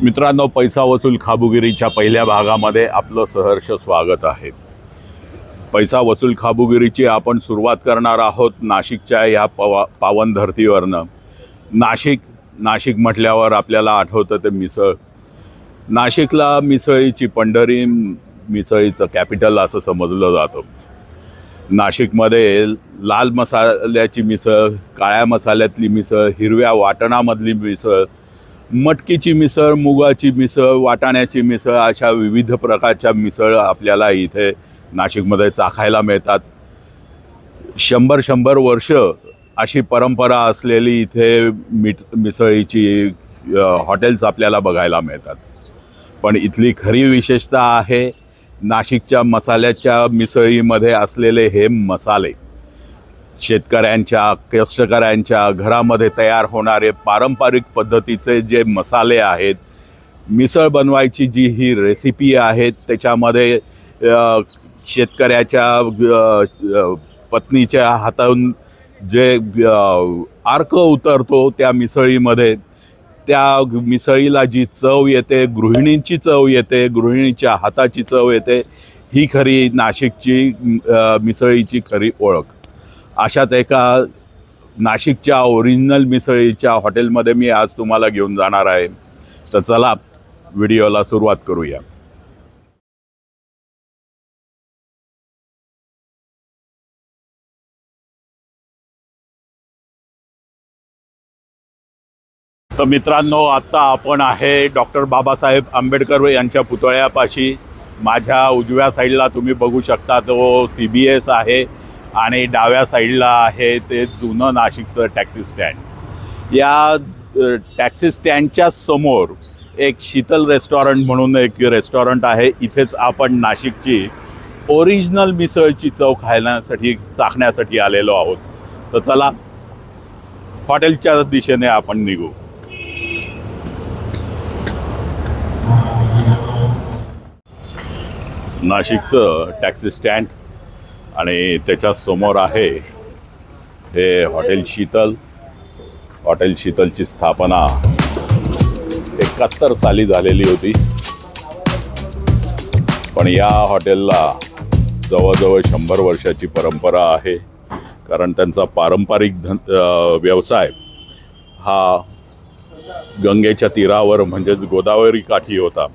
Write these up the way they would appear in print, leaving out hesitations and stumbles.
मित्रांनो, पैसा वसूल खाबुगिरीच्या पहिल्या भागामध्ये आपलं सहर्ष स्वागत आहे। पैसा वसूल खाबुगिरीची आपण सुरुवात करणार आहोत नाशिकच्या या पावन धर्तीवरनं। नाशिक म्हटल्यावर आपल्याला आठवतं ते मिसळ। नाशिकला मिसळीची पंढरी, मिसळीचं कॅपिटल असं समजलं जातं। नाशिकमध्ये लाल मसाल्याची मिसळ, काळ्या मसाल्यातली मिसळ, हिरव्या वाटणामधली मिसळ, मटकीची मिसळ, मुगाची मिसळ, वाटाण्याची मिसळ अशा विविध प्रकारच्या मिसळ आपल्याला इथे नाशिकमध्ये चाखायला मिळतात। 100 वर्ष अशी परंपरा असलेली इथे मिसळीची हॉटेल्स आपल्याला बघायला मिळतात। पण इथली खरी विशेषता आहे नाशिकच्या मसाल्याच्या मिसळीमध्ये असलेले हे मसाले। शेतकऱ्यांच्या, कष्टकऱ्यांच्या घरामध्ये तयार होणारे पारंपरिक पद्धतीचे जे मसाले आहेत, मिसळ बनवायची जी ही रेसिपी आहे त्याच्यामध्ये शेतकऱ्याच्या पत्नीच्या हातातून जे अर्क उतरतो त्या मिसळीमध्ये, त्या मिसळीला जी चव येते, गृहिणींची चव येते, गृहिणीच्या हाताची चव येते, ही खरी नाशिकची मिसळीची खरी ओळख। अशाच एका नाशिकच्या ओरिजिनल मिसळीच्या हॉटेलमध्ये मी आज तुम्हाला घेऊन जाणार आहे। तर चला व्हिडिओला सुरुवात करूया। तर मित्रांनो, आता आपण आहे डॉक्टर बाबासाहेब आंबेडकर यांच्या पुतळ्यापाशी। माझ्या उजव्या साईडला तुम्ही बघू शकता तो CBS आहे आणि डाव्या साईडला आहे ते जुनं नाशिकचं टॅक्सी स्टँड। या टॅक्सी स्टँडच्या समोर एक शीतल रेस्टॉरंट म्हणून एक रेस्टॉरंट आहे। इथेच आपण नाशिकची ओरिजिनल मिसळची चव चाखण्यासाठी आलेलो आहोत। तर चला हॉटेलच्या दिशेने आपण निघू। नाशिकचं टॅक्सी स्टँड आणि त्याच्या समोर आहे हे हॉटेल शीतल। हॉटेल शीतलची स्थापना 71 साली झालेली होती, पण या हॉटेलला जवळजवळ 100 वर्षाची परंपरा आहे, कारण त्यांचा पारंपरिक व्यवसाय हा गंगेच्या तीरावर म्हणजेच गोदावरी काठी होता।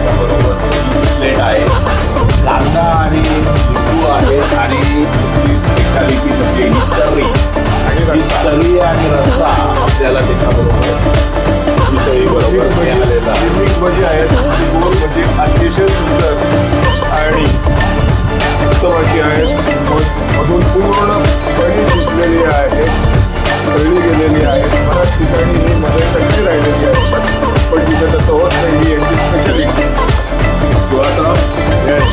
त्याच्याबरोबर प्लेट आहे, कांदा आणि लिंबू आहे आणि स्पेशालिटी म्हणजे ही तर्री तर्री आणि रस्सा आपल्याला त्याच्याबरोबर मिसळी बरोबर मिळालेला आहे. मिक्स भजी आहेत, गोड भजी अतिशय सुंदर आणि उत्तमाची आहेत. मधून पूर्ण कणी शिजलेली आहे, तळली गेलेली आहे. बऱ्याच ठिकाणी ही मध्ये कच्ची राहिलेली आहे, पण तिथे तसं होत नाही. ही यांची स्पेशालिटी.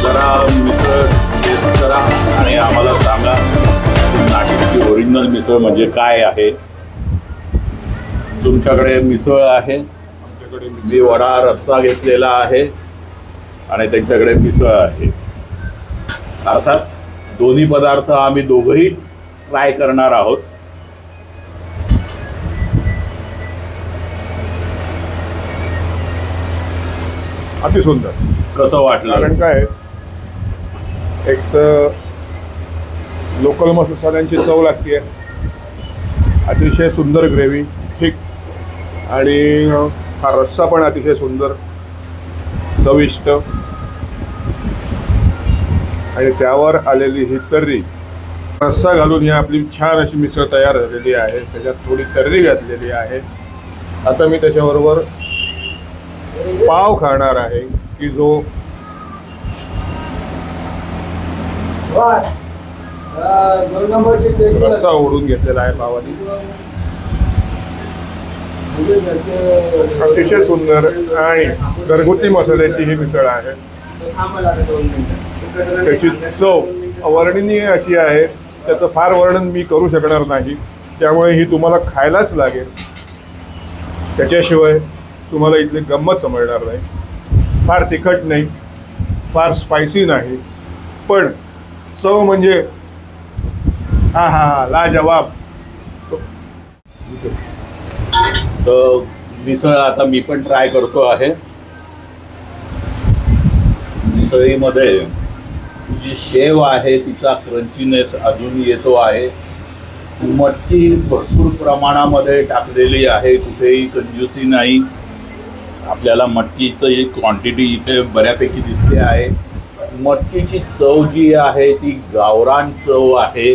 जरा मिसळ टेस्ट करा आणि आम्हाला सांगा नाशिकची ओरिजिनल मिसळ म्हणजे काय आहे. तुमच्याकडे मिसळ आहे, मी वडा रस्सा घेतलेला आहे आणि त्यांच्याकडे मिसळ आहे. अर्थात दोन्ही पदार्थ आम्ही दोघंही ट्राय करणार आहोत. अतिसुंदर. कसं वाटलं? कारण काय, एक तर लोकल मसाल्यांची चव लागते, अतिशय सुंदर ग्रेव्ही, ठीक, आणि हा रस्सा पण अतिशय सुंदर चविष्ट, आणि त्यावर आलेली ही तर्री. रस्सा घालून ही आपली छान अशी मिसळ तयार झालेली आहे. त्याच्यात थोडी तर्री घातलेली आहे. आता मी त्याच्याबरोबर पाव खाणार आहे की जो रस्सा ओढून घेतलेला आहे पावानी. अतिशय सुंदर आणि घरगुती मसाल्याची ही मिसळ आहे. त्याची चव अवर्णनीय अशी आहे, त्याचं फार वर्णन मी करू शकणार नाही. त्यामुळे ही तुम्हाला खायलाच लागेल, त्याच्याशिवाय तुम्हाला इथली गंमत समजणार नाही. फार तिखट नाही, फार स्पायसी नाही, पण चव म्हणजे हा हा लाजवाब. तर मिसळ आता मी पण ट्राय करतो आहे. मिसळीमध्ये जी शेव आहे तिचा क्रंचीनेस अजून येतो आहे. मटकी भरपूर प्रमाणामध्ये टाकलेली आहे, कुठेही कंजूसी नाही. आपल्याला मटकीचं एक क्वांटिटी इथे बऱ्यापैकी दिसते आहे. मटकीची चव जी आहे ती गावरान चव आहे.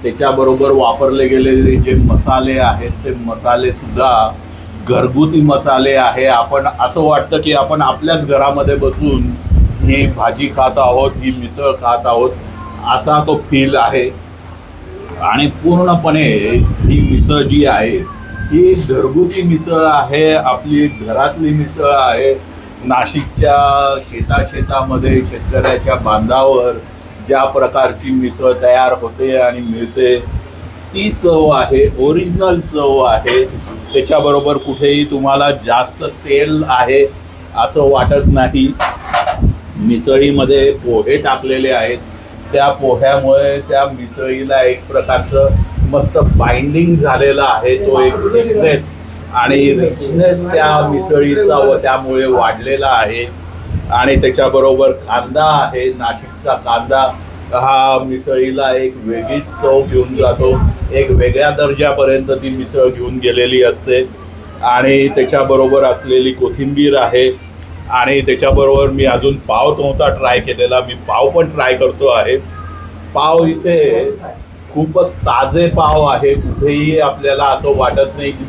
त्याच्याबरोबर वापरले गेलेले जे मसाले आहेत ते मसाले सुद्धा घरगुती मसाले आहे. आपण असं वाटतं की आपण आपल्याच घरामध्ये बसून ही भाजी खात आहोत, ही मिसळ खात आहोत, असा तो फील आहे. आणि पूर्णपणे ही मिसळ जी आहे ही घरगुती मिसळ आहे, आपली घरातली मिसळ आहे. नाशिकच्या शेतामध्ये शेतकऱ्याच्या बांधावर ज्या प्रकारची मिसळ तयार होते आणि मिळते ती चव आहे, ओरिजिनल चव आहे. त्याच्याबरोबर कुठेही तुम्हाला जास्त तेल आहे असं वाटत नाही. मिसळीमध्ये पोहे टाकलेले आहेत, त्या पोह्यामुळे त्या मिसळीला एक प्रकारचं मस्त बाइंडिंग झालेला आहे. तो एक थिकनेस आणि रिचनेस त्या मिसळीचा व त्यामुळे वाढलेला आहे. आणि त्याच्याबरोबर कांदा आहे, नाशिकचा कांदा हा मिसळीला एक वेगळीच चव घेऊन जातो. एक वेगळ्या दर्जापर्यंत ती मिसळ घेऊन गेलेली असते. आणि त्याच्याबरोबर असलेली कोथिंबीर आहे. आणि त्याच्याबरोबर मी अजून पाव नव्हता ट्राय केलेला, मी पाव पण ट्राय करतो आहे. पाव इथे खूपच ताजे पाव आहे, कुठेही आपल्याला असं वाटत नाही की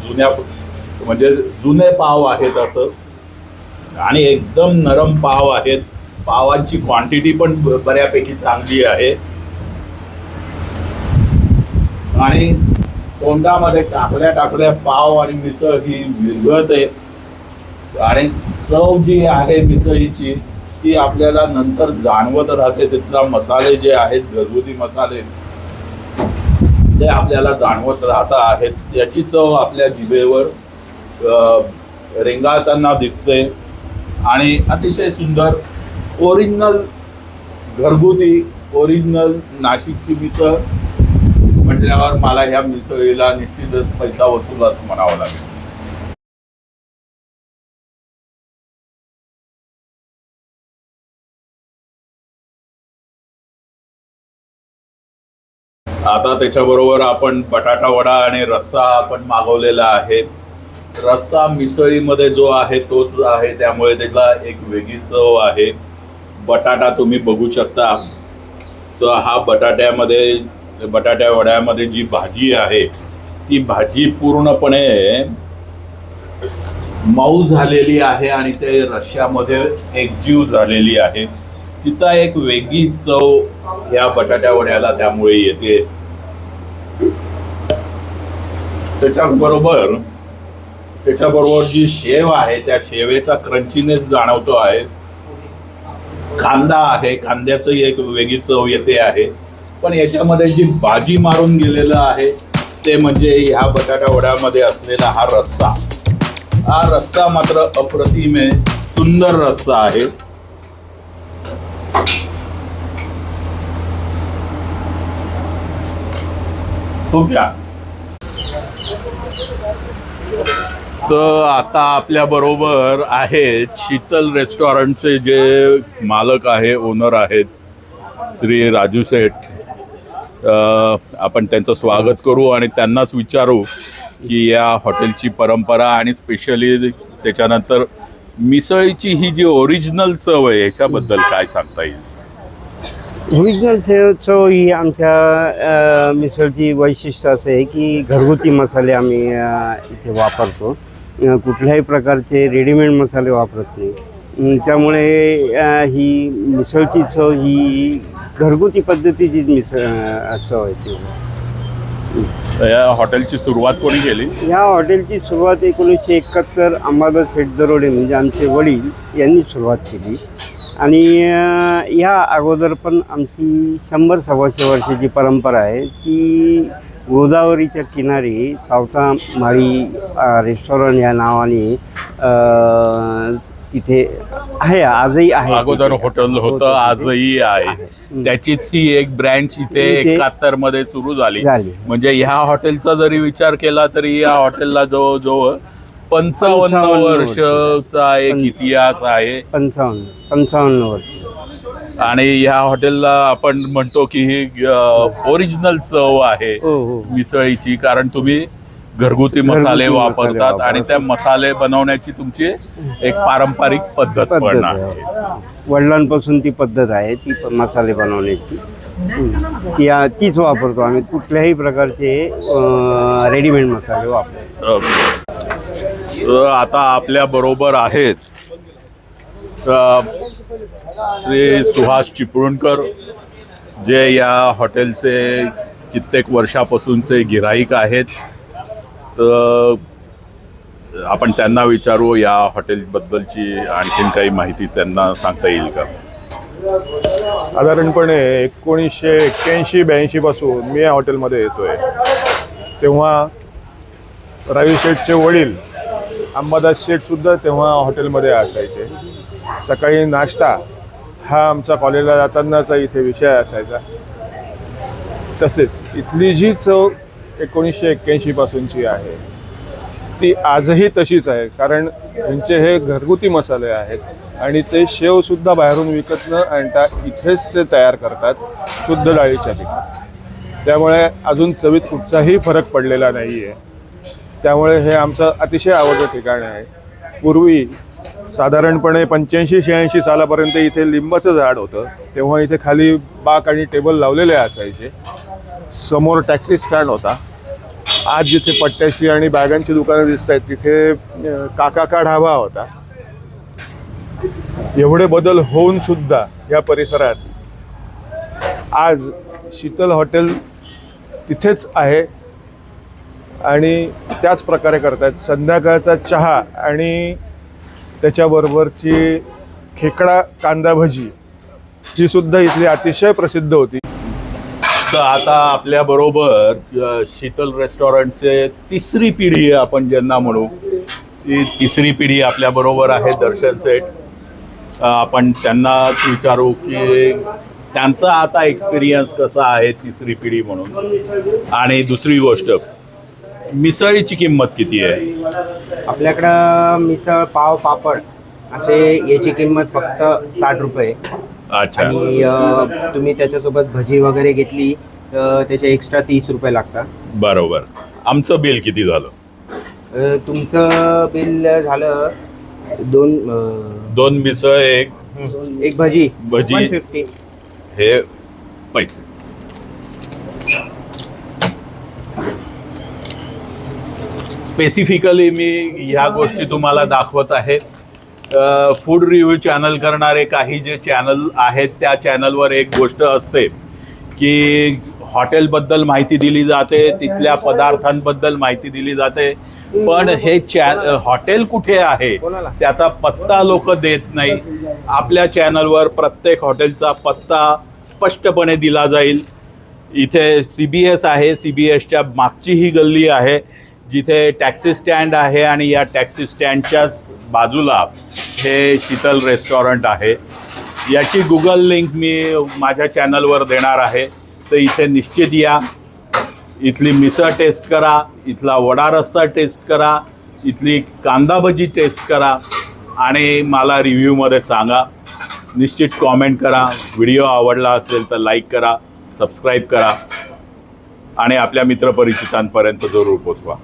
जुने पाव आहेत असं. आणि एकदम नरम पाव आहेत. पावांची क्वांटिटी पण बऱ्यापैकी चांगली आहे. आणि तोंडामध्ये टाकल्या पाव आणि मिसळ ही विरघळते. आणि चव जी आहे मिसळीची ती आपल्याला नंतर जाणवत राहते. तिथला मसाले जे आहेत, घरगुती मसाले, ते आपल्याला जाणवत राहत आहेत. याची चव आपल्या जिभेवर रेंगाळताना दिसते. आणि अतिशय सुंदर ओरिजिनल घरगुती ओरिजिनल नाशिकची मिसळ म्हटल्यावर मला ह्या मिसळीला निश्चितच पैसा वसूल असं म्हणावं लागेल. आता त्याच्याबरोबर आपण बटाटा वडा आणि रस्सा आपण मागवलेला आहे. रस्सा मिसळीमध्ये जो आहे तोच आहे, त्यामुळे त्याला एक वेगळी चव आहे. बटाटा तुम्ही बघू शकता, तर हा बटाट्या वड्यामध्ये जी भाजी आहे ती भाजी पूर्णपणे मऊ झालेली आहे आणि ते रश्श्यामध्ये एकजीव झालेली आहे. तिचा एक वेगळी चव ह्या बटाट्या वड्याला त्यामुळे येते. त्याच्याबरोबर जी शेव आहे त्या शेवेचा क्रंचीनेस जाणवतो आहे. कांदा आहे, कांद्याची एक वेगळी चव येते आहे. पण याच्यामध्ये जी भाजी मारून गेलेलं आहे ते म्हणजे ह्या बटाटा वड्यामध्ये असलेला हा रस्सा मात्र अप्रतिम आहे, सुंदर रस्सा आहे. खूप छान. तर आता आपल्या बरोबर आहेत शीतल रेस्टॉरंटचे जे मालक आहे, ओनर आहेत, श्री राजू सेठ. आपण त्यांचं स्वागत करू आणि त्यांनाच विचारू की या हॉटेलची परंपरा आणि स्पेशली त्याच्यानंतर मिसळीची ही जी ओरिजिनल चव आहे याच्याबद्दल काय सांगता येईल. ओरिजिनल चव ही आमच्या मिसळची वैशिष्ट्य असं आहे की घरगुती मसाले आम्ही इथे वापरतो. कुठल्याही प्रकारचे रेडीमेड मसाले वापरत नाही. त्यामुळे ही मिसळची चव ही घरगुती पद्धतीचीच चव आहे ती. या हॉटेलची सुरुवात कोणी केली? या हॉटेलची सुरुवात 1971 अंबादास शेठ दरोडे म्हणजे आमचे वडील यांनी सुरुवात केली. आणि या अगोदर पण आमची 100-125 वर्षाची परंपरा आहे. ती गोदावरीच्या किनारी सावता माळी रेस्टॉरंट या नावाने तिथे आहे, आजही आहे. अगोदर हॉटेल होतं, आजही आहे. त्याचीच ही एक ब्रँच इथे 71 मध्ये सुरू झाली. म्हणजे ह्या हॉटेलचा जरी विचार केला तरी या हॉटेलला जवळजवळ 55 वर्षाचा एक इतिहास आहे. 55 वर्ष. आणि ह्या हॉटेलला आपण म्हणतो की ही ओरिजिनल चव आहे मिसळीची, कारण तुम्ही घरगुती मसाले वापरतात आणि त्या मसाले बनवण्याची तुमची एक पारंपरिक पद्धत पण आहे. वडिलांपासून ती पद्धत आहे, ती मसाले बनवण्याची तीच वापरतो आम्ही. कुठल्याही प्रकारचे रेडीमेड मसाले वापरतो. आता आपल्या बरोबर आहेत श्री सुहास चिपळूणकर, जे या हॉटेलचे कित्येक वर्षापासूनचे गिराईक आहेत. तर आपण त्यांना विचारू या हॉटेलबद्दलची आणखीन काही माहिती त्यांना सांगता येईल का? साधारणपणे 1981-82 पासून मी या हॉटेलमध्ये येतोय. तेव्हा राजू शेठचे वडील अंबादास शेठ सुद्धा तेव्हा हॉटेलमध्ये असायचे. सकाळी नाश्ता हा आमचा कॉलेजला जातानाचा इथे विषय असायचा. तसेच इथली जी चव 1981 पासूनची आहे ती आजही तशीच आहे. कारण त्यांचे हे घरगुती मसाले आहेत आणि ते शेवसुद्धा बाहेरून विकत न आणता इथेच ते तयार करतात शुद्ध डाळीच्या पिठात. त्यामुळे अजून चवीत कुठचाही फरक पडलेला नाही आहे. त्यामुळे हे आमचं अतिशय आवडतं ठिकाण आहे. पूर्वी साधारणपणे 85-86 सालापर्यंत इथे लिंबाचं झाड होतं. तेव्हा इथे खाली बाक आणि टेबल लावलेले असायचे. समोर टॅक्सी स्टँड होता. आज जिथे पट्ट्याची आणि बॅगांची दुकानं दिसत आहेत तिथे काका ढाबा होता. एवढे बदल होऊन सुद्धा या परिसरात आज शीतल हॉटेल तिथेच आहे आणि त्याच प्रकारे करतात. संध्याकाळचा चहा आणि त्याच्याबरोबरची खेकडा कांदा भजी ही सुद्धा इथली अतिशय प्रसिद्ध होती. तर आता आपल्या बरोबर शीतल रेस्टॉरंटचे तिसरी पिढी आपण ज्यांना म्हणू, ती तिसरी पिढी आपल्या बरोबर आहे, दर्शन सेठ. आपण त्यांनाच विचारू की त्यांचा आता एक्सपिरियन्स कसा आहे तिसरी पिढी म्हणून. आणि दुसरी गोष्ट, मिसळीची किंमत किती आहे? आपल्याकडं मिसळ, पाव, पापड असे याची किंमत फक्त 60 रुपये. अच्छा. आणि तुम्ही त्याच्यासोबत भजी वगैरे घेतली तर त्याचे एक्स्ट्रा 30 रुपये लागतात. बरोबर. आमचं बिल किती झालं? तुमचं बिल झालं दोन मिसळ एक भजी भजी. 150. हे पैसे. स्पेसिफिकली मी ह्या गोष्टी तुम्हाला दाखवत आहे. फूड रिव्ह्यू चॅनल करणारे काही जे चॅनल आहेत त्या चॅनलवर एक गोष्ट असते की हॉटेलबद्दल माहिती दिली जाते, तिथल्या पदार्थांबद्दल माहिती दिली जाते, पण हे हॉटेल कुठे आहे त्याचा पत्ता लोक देत नाही. आपल्या चॅनलवर प्रत्येक हॉटेलचा पत्ता स्पष्टपणे दिला जाईल. इथे CBS आहे, CBSच्या मागची ही गल्ली आहे जिथे टॅक्सी स्टँड आहे आणि या टॅक्सी स्टँडच्याच बाजूला हे शीतल रेस्टॉरंट आहे. याची गुगल लिंक मी माझ्या चॅनलवर देणार आहे, तर इथे निश्चित या. इथली मिसळ टेस्ट करा, इथला वडा रस्सा टेस्ट करा, इथली कांदा भजी टेस्ट करा आणि मला रिव्ह्यूमध्ये सांगा. निश्चित कॉमेंट करा. व्हिडिओ आवडला असेल तर लाईक करा, सबस्क्राईब करा आणि आपल्या मित्रपरिचितांपर्यंत जरूर पोचवा.